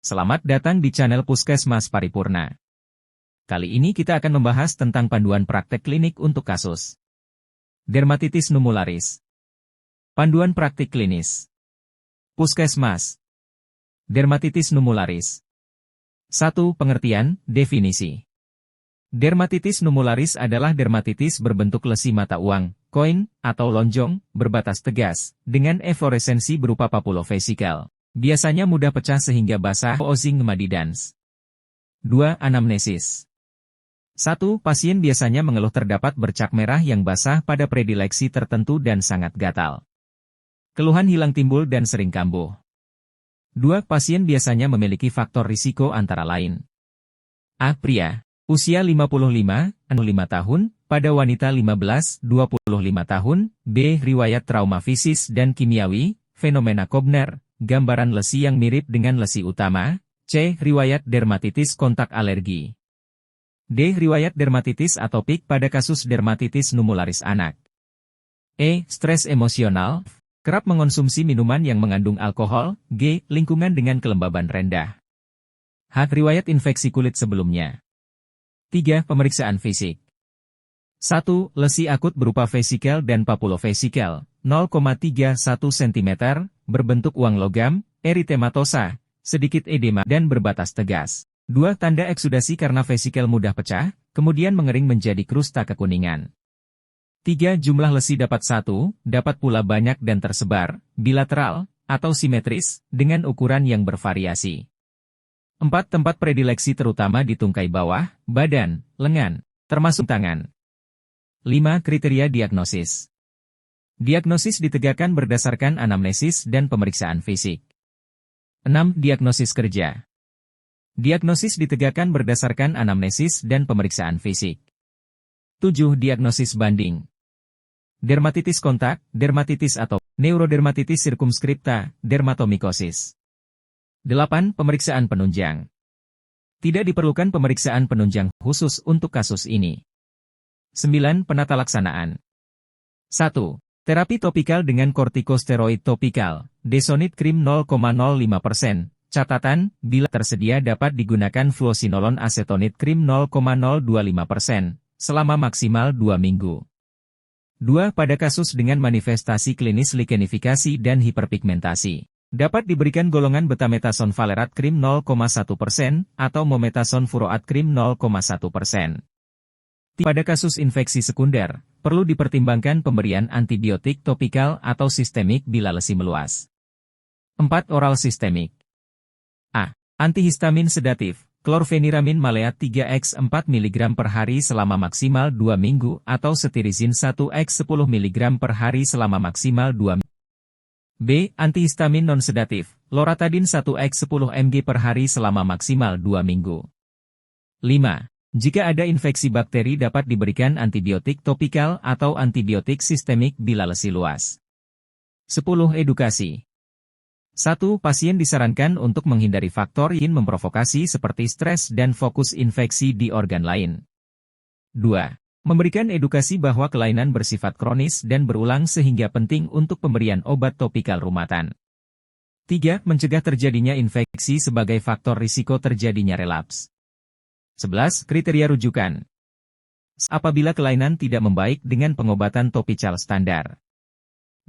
Selamat datang di channel Puskesmas Paripurna. Kali ini kita akan membahas tentang panduan praktek klinik untuk kasus dermatitis numularis. Panduan praktik klinis Puskesmas dermatitis numularis. 1. Pengertian, definisi. Dermatitis numularis adalah dermatitis berbentuk lesi mata uang, koin, atau lonjong, berbatas tegas, dengan efloresensi berupa papulovesikal. Biasanya mudah pecah sehingga basah oozing ngemadidans. 2. Anamnesis. 1. Pasien biasanya mengeluh terdapat bercak merah yang basah pada predileksi tertentu dan sangat gatal. Keluhan hilang timbul dan sering kambuh. 2. Pasien biasanya memiliki faktor risiko antara lain. A. Pria. Usia 55-65 tahun, pada wanita 15-25 tahun. B. Riwayat trauma fisis dan kimiawi, fenomena Koebner, gambaran lesi yang mirip dengan lesi utama. C. Riwayat dermatitis kontak alergi. D. Riwayat dermatitis atopik pada kasus dermatitis numularis anak. E. Stres emosional, kerap mengonsumsi minuman yang mengandung alkohol. G. Lingkungan dengan kelembaban rendah. H. Riwayat infeksi kulit sebelumnya. 3. Pemeriksaan fisik. 1. Lesi akut berupa vesikal dan papulovesikal, 0,31 cm, berbentuk uang logam, eritematosa, sedikit edema dan berbatas tegas. 2. Tanda eksudasi karena vesikal mudah pecah, kemudian mengering menjadi krusta kekuningan. 3. Jumlah lesi dapat dapat pula banyak dan tersebar, bilateral, atau simetris, dengan ukuran yang bervariasi. 4. Tempat predileksi terutama di tungkai bawah, badan, lengan, termasuk tangan. 5. Kriteria diagnosis. Diagnosis ditegakkan berdasarkan anamnesis dan pemeriksaan fisik. 6. Diagnosis kerja. Diagnosis ditegakkan berdasarkan anamnesis dan pemeriksaan fisik. 7. Diagnosis banding. Dermatitis kontak, dermatitis atau neurodermatitis sirkumskripta, dermatomikosis. 8. Pemeriksaan penunjang. Tidak diperlukan pemeriksaan penunjang khusus untuk kasus ini. 9. Penata laksanaan. 1. Terapi topikal dengan kortikosteroid topikal, Desonid Cream 0,05%. Catatan, bila tersedia dapat digunakan fluosinolon acetonid cream 0,025%, selama maksimal 2 minggu. 2. Pada kasus dengan manifestasi klinis likenifikasi dan hiperpigmentasi, dapat diberikan golongan betametason valerat cream 0,1% atau mometasone furoat cream 0,1%. Pada kasus infeksi sekunder, perlu dipertimbangkan pemberian antibiotik topikal atau sistemik bila lesi meluas. 4. Oral sistemik. A. Antihistamin sedatif, klorfeniramin maleat 3x 4 mg per hari selama maksimal 2 minggu atau cetirizine 1x 10 mg per hari selama maksimal 2 minggu. B. Antihistamin non-sedatif, loratadin 1x 10 mg per hari selama maksimal 2 minggu. 5. Jika ada infeksi bakteri dapat diberikan antibiotik topikal atau antibiotik sistemik bila lesi luas. 10. Edukasi. 1. Pasien disarankan untuk menghindari faktor yang memprovokasi seperti stres dan fokus infeksi di organ lain. 2. Memberikan edukasi bahwa kelainan bersifat kronis dan berulang sehingga penting untuk pemberian obat topikal rumatan. 3. Mencegah terjadinya infeksi sebagai faktor risiko terjadinya relaps. 11. Kriteria rujukan. Apabila kelainan tidak membaik dengan pengobatan topikal standar.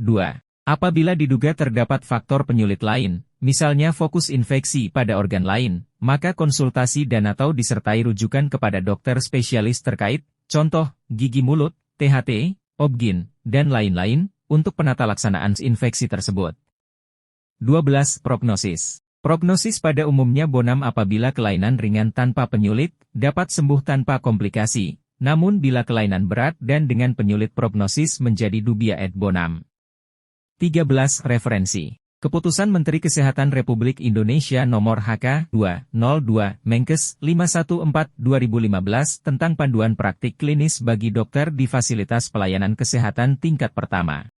2. Apabila diduga terdapat faktor penyulit lain, misalnya fokus infeksi pada organ lain, maka konsultasi dan atau disertai rujukan kepada dokter spesialis terkait, contoh, gigi mulut, THT, OB/GYN, dan lain-lain, untuk penata laksanaan infeksi tersebut. 12. Prognosis. Prognosis pada umumnya bonam apabila kelainan ringan tanpa penyulit, dapat sembuh tanpa komplikasi, namun bila kelainan berat dan dengan penyulit prognosis menjadi dubia et bonam. 13. Referensi. Keputusan Menteri Kesehatan Republik Indonesia Nomor HK-202, Menkes 514/2015 tentang panduan praktik klinis bagi dokter di fasilitas pelayanan kesehatan tingkat pertama.